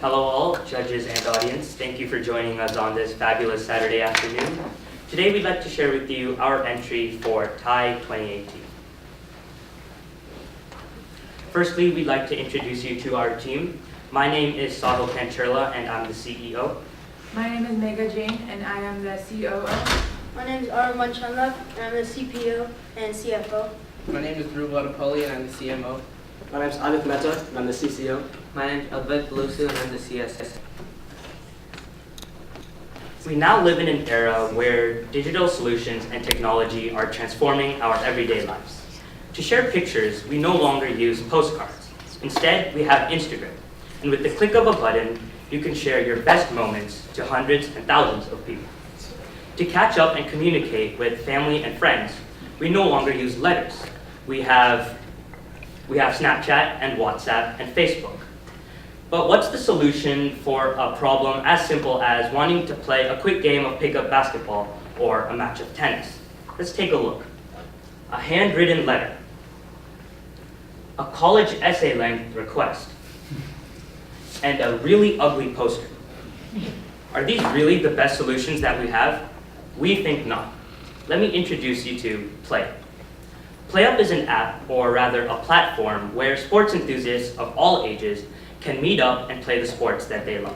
Hello all, judges and audience. Thank you for joining us on this fabulous Saturday afternoon. Today we'd like to share with you our entry for TYE 2018. Firstly, we'd like to introduce you to our team. My name is Sahil Pancherla and I'm the CEO. My name is Megha Jain and I am the COO. My name is Arman Chandla and I'm the CPO and CFO. My name is Dhruv Vatapalli and I'm the CMO. My name is Adit Mehta and I'm the CCO. My name is Advait Lusu and I'm the CSS. We now live in an era where digital solutions and technology are transforming our everyday lives. To share pictures, we no longer use postcards. Instead, we have Instagram. And with the click of a button, you can share your best moments to hundreds and thousands of people. To catch up and communicate with family and friends, we no longer use letters. We have Snapchat and WhatsApp and Facebook. But what's the solution for a problem as simple as wanting to play a quick game of pickup basketball or a match of tennis? Let's take a look. A handwritten letter. A college essay length request. And a really ugly poster. Are these really the best solutions that we have? We think not. Let me introduce you to PlayUp. PlayUp is an app, or rather a platform, where sports enthusiasts of all ages can meet up and play the sports that they love.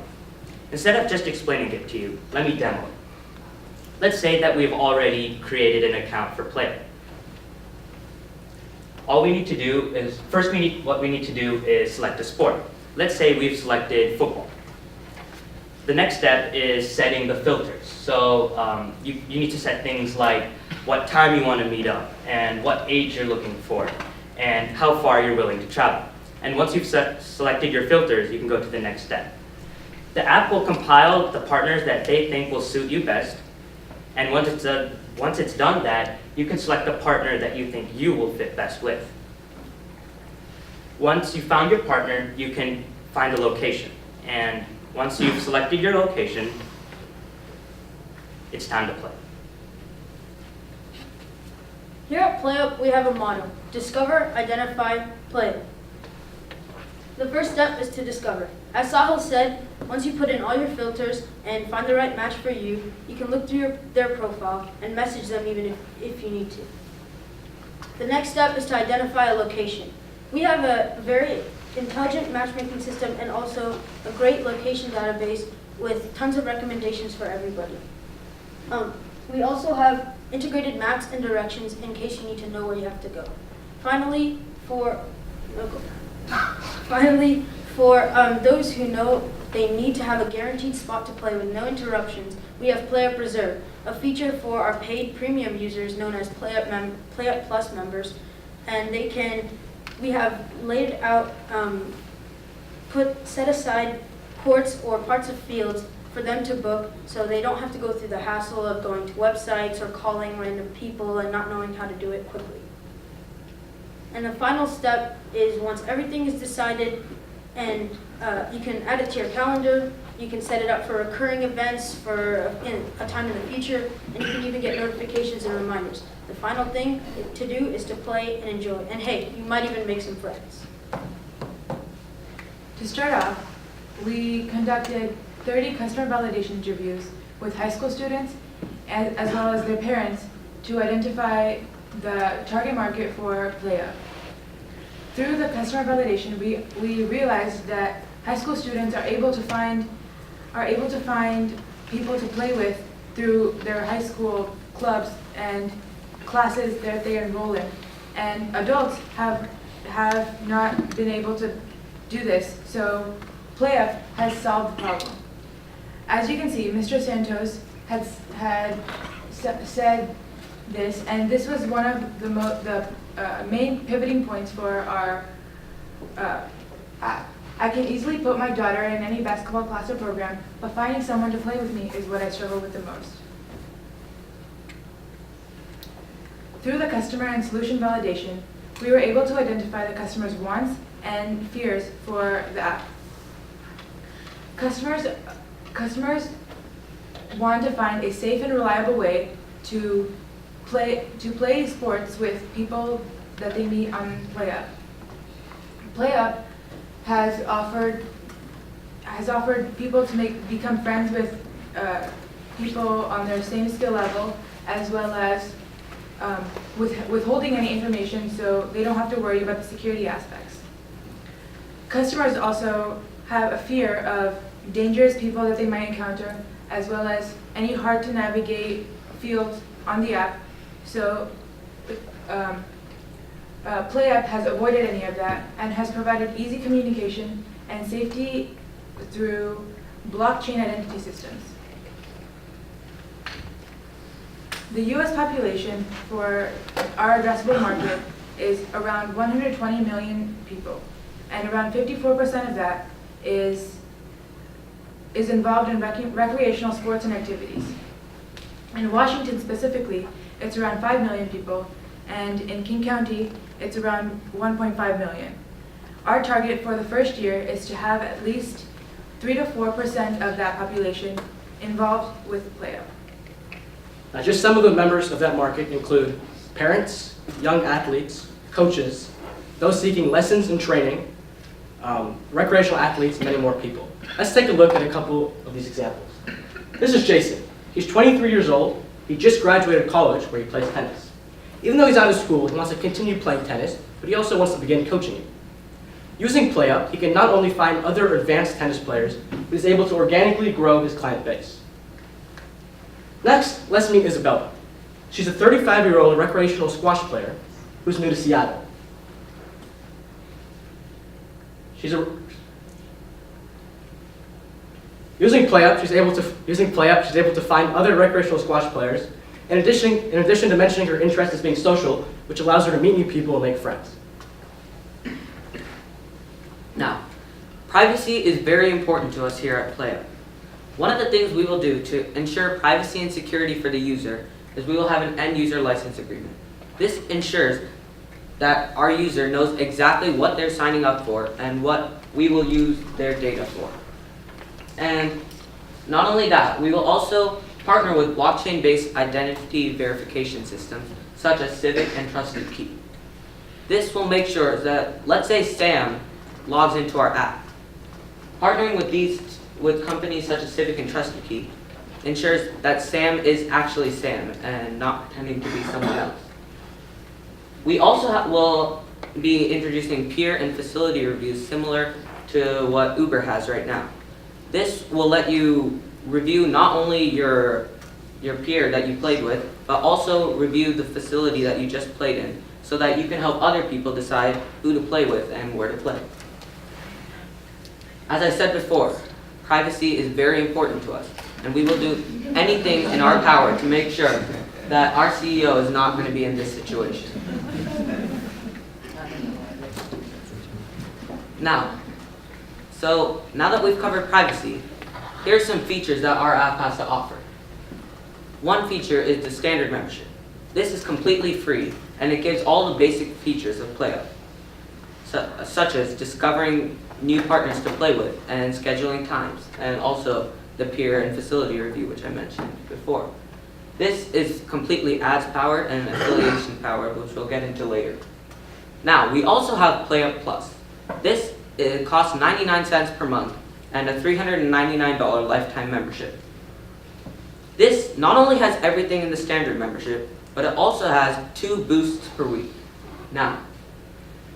Instead of just explaining it to you, let me demo it. Let's say that we've already created an account for PlayUp. All we need to do is, what we need to do is select a sport. Let's say we've selected football. The next step is setting the filters. So you need to set things like what time you want to meet up, and what age you're looking for, and how far you're willing to travel. And once you've selected your filters, you can go to the next step. The app will compile the partners that they think will suit you best, and once it's done that, you can select the partner that you think you will fit best with. Once you've found your partner, you can find a location. And once you've selected your location, it's time to play. Here at PlayUp, we have a motto: discover, identify, play. The first step is to discover. As Sahil said, once you put in all your filters and find the right match for you, you can look through their profile and message them even if you need to. The next step is to identify a location. We have a very intelligent matchmaking system and also a great location database with tons of recommendations for everybody. We also have integrated maps and directions in case you need to know where you have to go. Finally, for those who know they need to have a guaranteed spot to play with no interruptions, we have PlayUp Reserve, a feature for our paid premium users known as PlayUp Plus members, and we have laid out, set aside courts or parts of fields for them to book, so they don't have to go through the hassle of going to websites or calling random people and not knowing how to do it quickly. And the final step is, once everything is decided, and you can add it to your calendar, you can set it up for recurring events for a time in the future, and you can even get notifications and reminders. The final thing to do is to play and enjoy. And hey, you might even make some friends. To start off, we conducted 30 customer validation interviews with high school students as well as their parents to identify the target market for PlayUp. Through the customer validation, we realized that high school students are able to find people to play with through their high school clubs and classes that they enroll in. And adults have not been able to do this, so PlayUp has solved the problem. As you can see, Mr. Santos had said this, and this was one of the main pivoting points for our app. I can easily put my daughter in any basketball class or program, but finding someone to play with me is what I struggle with the most. Through the customer and solution validation, we were able to identify the customer's wants and fears for the app. Customers want to find a safe and reliable way to play sports with people that they meet on PlayUp. PlayUp has offered people to become friends with people on their same skill level, as well as withholding any information so they don't have to worry about the security aspects. Customers also have a fear of dangerous people that they might encounter, as well as any hard to navigate fields on the app. So PlayUp has avoided any of that and has provided easy communication and safety through blockchain identity systems. The US population for our addressable market is around 120 million people, and around 54% of that is involved in recreational sports and activities. In Washington specifically, it's around 5 million people, and in King County, it's around 1.5 million. Our target for the first year is to have at least 3 to 4% of that population involved with PlayUp. Now, just some of the members of that market include parents, young athletes, coaches, those seeking lessons and training, recreational athletes, and many more people. Let's take a look at a couple of these examples. This is Jason. He's 23 years old. He just graduated college where he plays tennis. Even though he's out of school, he wants to continue playing tennis, but he also wants to begin coaching it. Using PlayUp, he can not only find other advanced tennis players, but is able to organically grow his client base. Next, let's meet Isabella. She's a 35-year-old recreational squash player who's new to Seattle. Using PlayUp, she's able to find other recreational squash players, in addition to mentioning her interest as being social, which allows her to meet new people and make friends. Now, privacy is very important to us here at PlayUp. One of the things we will do to ensure privacy and security for the user is we will have an end-user license agreement. This ensures that our user knows exactly what they're signing up for and what we will use their data for. And not only that, we will also partner with blockchain-based identity verification systems such as Civic and Trusted Key. This will make sure that, let's say Sam logs into our app. Partnering with companies such as Civic and Trusted Key ensures that Sam is actually Sam and not pretending to be someone else. We also will be introducing peer and facility reviews similar to what Uber has right now. This will let you review not only your peer that you played with, but also review the facility that you just played in, so that you can help other people decide who to play with and where to play. As I said before, privacy is very important to us, and we will do anything in our power to make sure that our CEO is not going to be in this situation. Now that we've covered privacy, here's some features that our app has to offer. One feature is the standard membership. This is completely free, and it gives all the basic features of PlayUp, such as discovering new partners to play with and scheduling times, and also the peer and facility review, which I mentioned before. This is completely ads-powered and affiliation powered, which we'll get into later. Now, we also have PlayUp Plus. This costs 99 cents per month and a $399 lifetime membership. This not only has everything in the standard membership, but it also has 2 boosts per week. Now,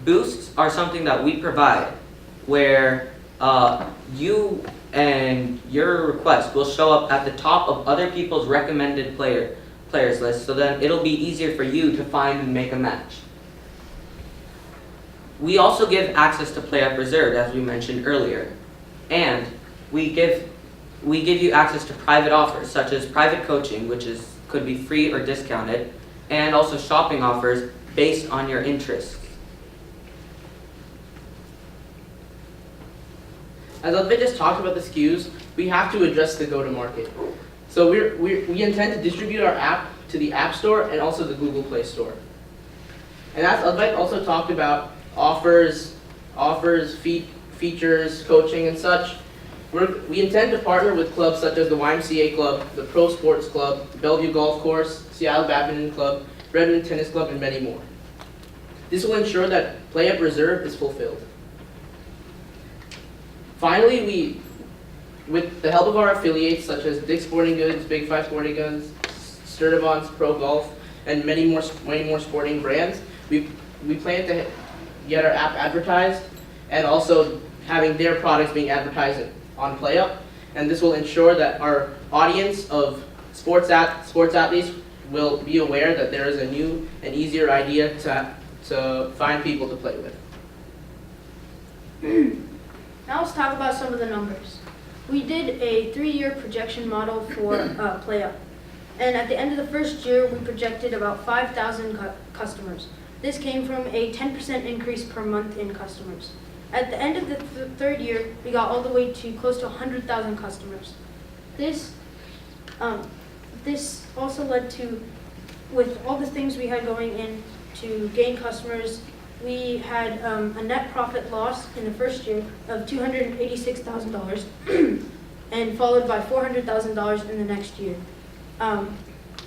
boosts are something that we provide where you and your request will show up at the top of other people's recommended players list, so then it'll be easier for you to find and make a match. We also give access to PlayUp Reserved, as we mentioned earlier, and we give you access to private offers, such as private coaching, which could be free or discounted, and also shopping offers based on your interests. As Advait just talked about the SKUs, we have to address the go-to-market. So we intend to distribute our app to the App Store and also the Google Play Store. And as Advait also talked about offers, features, coaching, and such, we intend to partner with clubs such as the YMCA Club, the Pro Sports Club, Bellevue Golf Course, Seattle Badminton Club, Redmond Tennis Club, and many more. This will ensure that PlayUp Reserve is fulfilled. Finally, with the help of our affiliates such as Dick's Sporting Goods, Big Five Sporting Goods, Sturdivant's Pro Golf, and many more sporting brands, we plan to get our app advertised and also having their products being advertised on PlayUp. And this will ensure that our audience of sports athletes will be aware that there is a new and easier idea to find people to play with. Now let's talk about some of the numbers. We did a 3-year projection model for PlayUp. And at the end of the first year, we projected about 5,000 customers. This came from a 10% increase per month in customers. At the end of the third year, we got all the way to close to 100,000 customers. This also led to, with all the things we had going in to gain customers, we had a net profit loss in the first year of $286,000 and followed by $400,000 in the next year.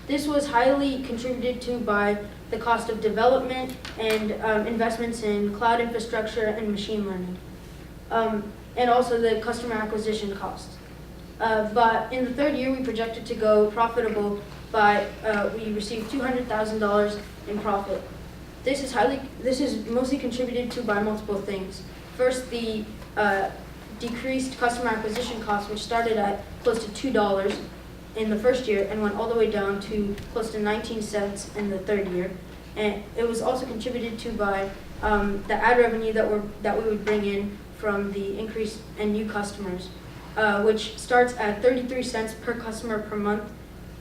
This was highly contributed to by the cost of development and investments in cloud infrastructure and machine learning, and also the customer acquisition costs. But in the third year, we projected to go profitable by, we received $200,000 in profit. This is mostly contributed to by multiple things. First, the decreased customer acquisition cost, which started at close to $2 in the first year and went all the way down to close to 19 cents in the third year. And it was also contributed to by the ad revenue that we would bring in from the increase in new customers, which starts at 33 cents per customer per month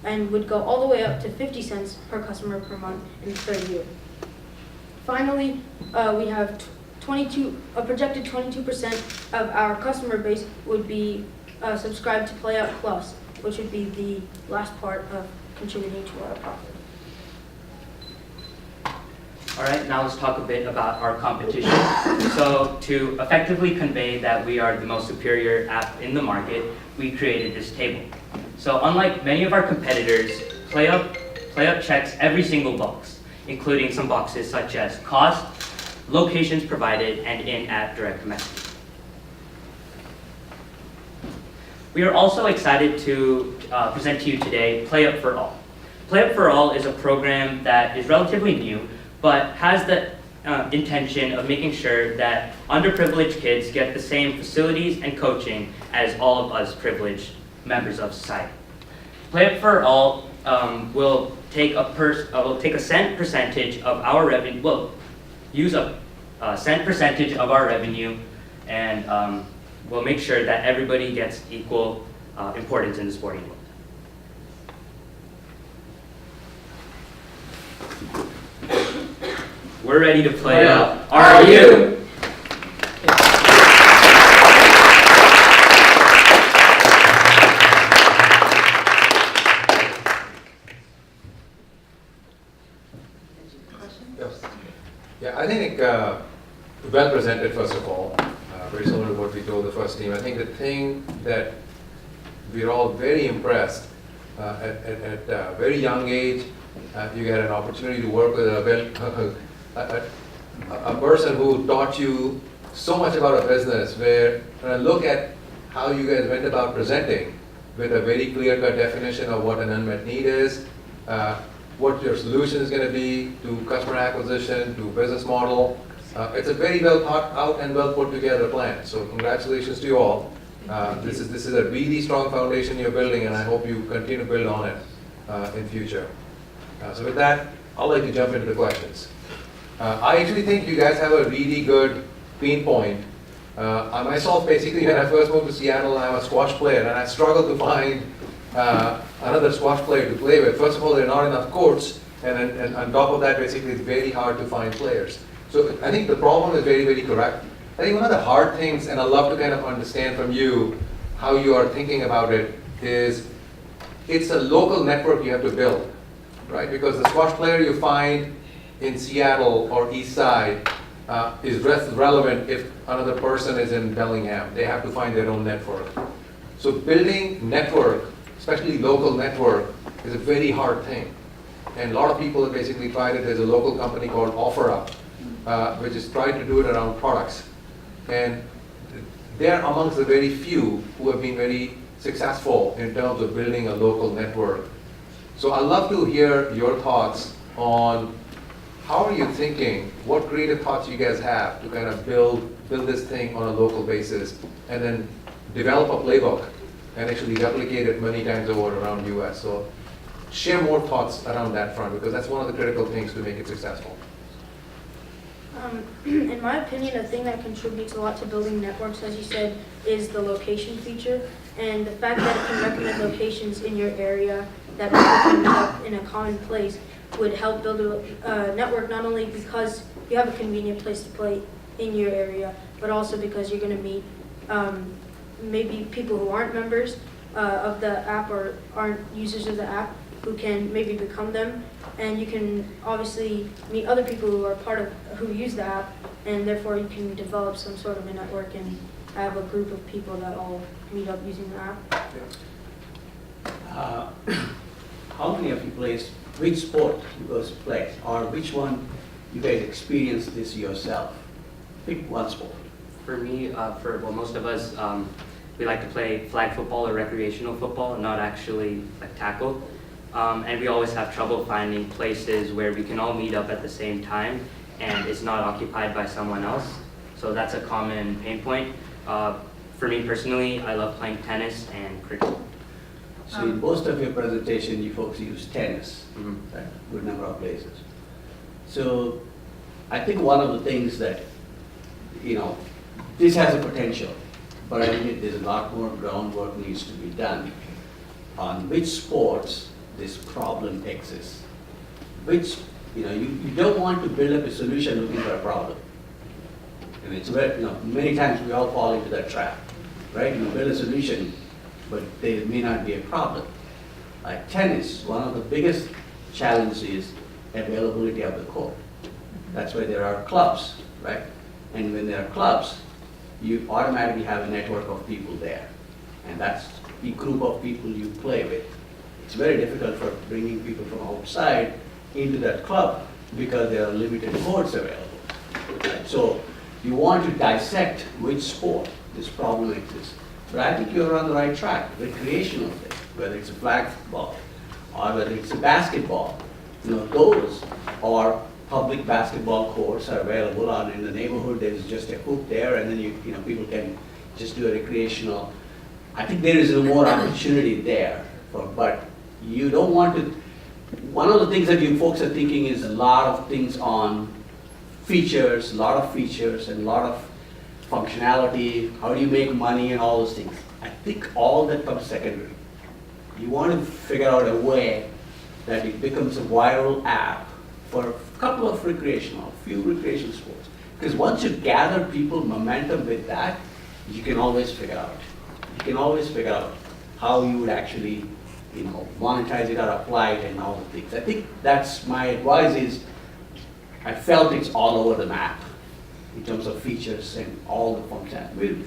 and would go all the way up to 50 cents per customer per month in the third year. Finally, we have a projected 22% of our customer base would be subscribed to PlayUp Plus, which would be the last part of contributing to our profit. All right, now let's talk a bit about our competition. So to effectively convey that we are the most superior app in the market, we created this table. So unlike many of our competitors, PlayUp checks every single box, including some boxes such as cost, locations provided, and in-app direct messaging. We are also excited to present to you today PlayUp for All. PlayUp for All is a program that is relatively new, but has the intention of making sure that underprivileged kids get the same facilities and coaching as all of us privileged members of society. PlayUp for All will take a cent percentage of our revenue. Will use a cent percentage of our revenue, and we'll make sure that everybody gets equal importance in the sporting world. We're ready to play up. Are you? Yes. Yeah, I think well presented, first of all. Very similar to what we told the first team. I think the thing that we're all very impressed at a very young age, you get an opportunity to work with a person who taught you so much about a business, where when I look at how you guys went about presenting with a very clear-cut definition of what an unmet need is, what your solution is going to be to customer acquisition, to business model. It's a very well thought out and well put together plan. So congratulations to you all. This is a really strong foundation you're building, and I hope you continue to build on it in future. So with that, I'd like to jump into the questions. I actually think you guys have a really good pain point. I myself, basically, when I first moved to Seattle, I'm a squash player, and I struggled to find another squash player to play with. First of all, there are not enough courts, and on top of that, basically, it's very hard to find players. So I think the problem is very, very correct. I think one of the hard things, and I'd love to kind of understand from you how you are thinking about it, is it's a local network you have to build, right? Because the squash player you find in Seattle or East Side is less relevant if another person is in Bellingham. They have to find their own network. So building network, especially local network, is a very hard thing. And a lot of people have basically tried it. There's a local company called OfferUp, which is trying to do it around products. And they're amongst the very few who have been very successful in terms of building a local network. So I'd love to hear your thoughts on how are you thinking, what creative thoughts you guys have to kind of build this thing on a local basis, and then develop a playbook and actually replicate it many times over around US. So share more thoughts around that front, because that's one of the critical things to make it successful. In my opinion, a thing that contributes a lot to building networks, as you said, is the location feature. And the fact that it can recommend locations in your area that people can meet up in a common place would help build a network, not only because you have a convenient place to play in your area, but also because you're going to meet maybe people who aren't members of the app or aren't users of the app who can maybe become them. And you can obviously meet other people who are part of, who use the app, and therefore you can develop some sort of a network and have a group of people that all meet up using the app. How many of you plays, which sport you guys play, or which one you guys experience this yourself? Pick one sport. For me, well, most of us, we like to play flag football or recreational football, not actually like tackle. And we always have trouble finding places where we can all meet up at the same time and it's not occupied by someone else. So that's a common pain point. For me personally, I love playing tennis and cricket. So in most of your presentation, you folks use tennis, Mhm. right? Good number of places. So I think one of the things that, this has a potential, but I admit there's a lot more groundwork needs to be done on which sports this problem exists. Which, you don't want to build up a solution looking for a problem. And it's very, many times we all fall into that trap, right? You build a solution, but there may not be a problem. Like tennis, one of the biggest challenges is availability of the court. That's why there are clubs, right? And when there are clubs, you automatically have a network of people there. And that's the group of people you play with. It's very difficult for bringing people from outside into that club because there are limited courts available. Right? So you want to dissect which sport this problem exists. But I think you're on the right track. Recreational thing, whether it's a flag football or whether it's a basketball, those are public basketball courts are available, or in the neighborhood there's just a hoop there, and then people can just do a recreational. I think there is more opportunity there, but you don't want to. One of the things that you folks are thinking is a lot of things on features, a lot of features and a lot of functionality, how do you make money and all those things. I think all that comes secondary. You want to figure out a way that it becomes a viral app for a couple of few recreational sports. Because once you gather people momentum with that, you can always figure out. You can always figure out how you would actually, monetize it or apply it and all the things. I think that's my advice is, I felt it's all over the map in terms of features and all the functionality.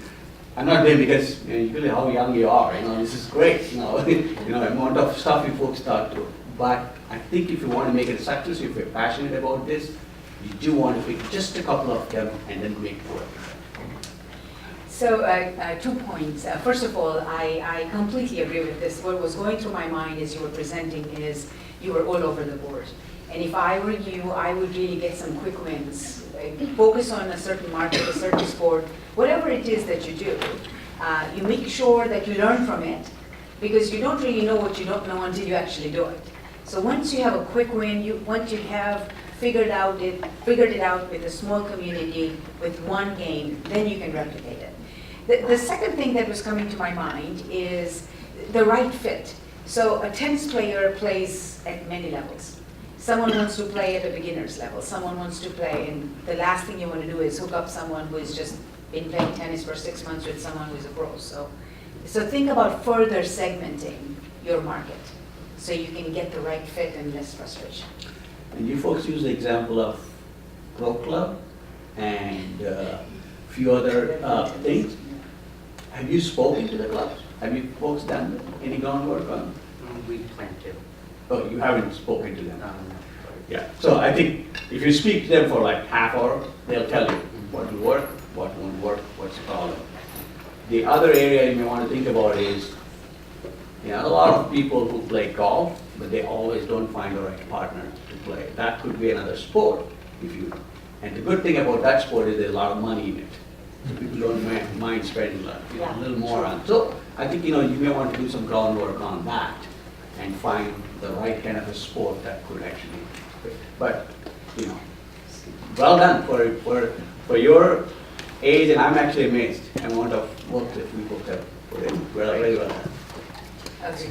I'm not there because you feel how young you are. This is great. Amount of stuff you folks start to. But I think if you want to make it a success, if you're passionate about this, you do want to pick just a couple of them and then make it work. So 2 points. First of all, I completely agree with this. What was going through my mind as you were presenting is you were all over the board. And if I were you, I would really get some quick wins. Focus on a certain market, a certain sport, whatever it is that you do. You make sure that you learn from it, because you don't really know what you don't know until you actually do it. So once you have a quick win, once you have figured it out with a small community, with one game, then you can replicate it. The second thing that was coming to my mind is the right fit. So a tennis player plays at many levels. Someone wants to play at a beginner's level. Someone wants to play, and the last thing you want to do is hook up someone who has just been playing tennis for 6 months with someone who's a pro. So think about further segmenting your market so you can get the right fit and less frustration. And you folks use the example of Pro Club and a few other things. Have you spoken to the clubs? Have you folks done any groundwork on? We plan to. Oh, you haven't spoken to them? Yeah. So I think if you speak to them for like half hour, they'll tell you what will work, what won't work, what's the problem. The other area you may want to think about is, you know, a lot of people who play golf, but they always don't find the right partner to play. That could be another sport if you, and the good thing about that sport is there's a lot of money in it. So people don't mind spending a little more on. So I think, you know, you may want to do some groundwork on that and find the right kind of a sport that could actually fit. But, you know, well done for your age, and I'm actually amazed at the amount of work that we both have put in. Well, very well done. Okay.